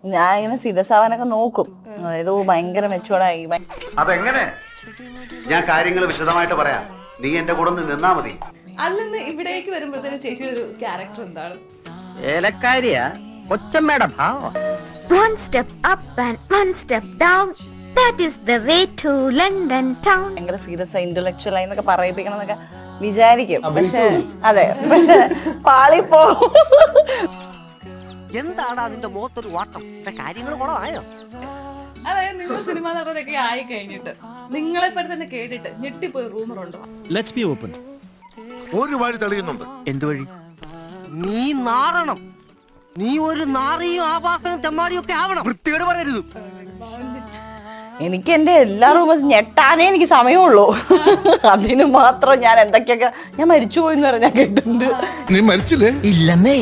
ഞാൻ ഇങ്ങനെ സീതസാവാനൊക്കെ നോക്കും. അതായത് ഭയങ്കര മെച്ചുവേർഡായി. അതെങ്ങനെ? ഞാൻ കാര്യങ്ങൾ വിശദമായിട്ട് പറയാം, നീ എന്റെ കൂടെ നിന്നാ മതി. അല്ലെന്ന് ഇവിടേക്ക് വരുമ്പോഴത്തേന് ചേച്ചിയുടെ ഒരു ക്യാരക്ടർ എന്താണ്? ഏലക്കാരിയാ കൊച്ചമ്മയുടെ ഭാവം. One step up and one step down. That is the way to London town. ഭയങ്കര സീരിയസ് ഇന്റലക്ച്വൽ ആയി എന്നൊക്കെ പറയിപ്പിക്കണം എന്നൊക്കെ വിചാരിക്കും. പക്ഷെ അതെ, പക്ഷെ പാളിപ്പോ. എന്താണ് അതിന്റെ മുഖത്തൊരു വാട്ടം? കാര്യങ്ങൾ കുളമായോ? അതായത് നിങ്ങൾ സിനിമാ നടനൊക്കെ ആയി കഴിഞ്ഞിട്ട് നിങ്ങളെ പറ്റി തന്നെ കേട്ടിട്ട് ഞെട്ടിപ്പോയി റൂമർ ഉണ്ടോ? Let's be open. ഒരു വഴി തെളിയുന്നുണ്ട്. എന്ത് വഴി? നീ നാറണം. നീ ഒരു നാറിയും ആഭാസനും തെമ്മാടിയും ഒക്കെ ആവണം. വൃത്തികേട് പറയരുത്. എനിക്ക് എന്റെ എല്ലാ റൂമേഴ്സും ഞെട്ടാനേ എനിക്ക് സമയമുള്ളൂ. അതിന് മാത്രം ഞാൻ എന്തൊക്കെയൊക്കെ ഞാൻ മരിച്ചു പോയിന്ന് പറഞ്ഞാൽ കേട്ടിട്ടുണ്ട്. നീ മരിച്ചില്ലേ? ഇല്ലെന്നേ.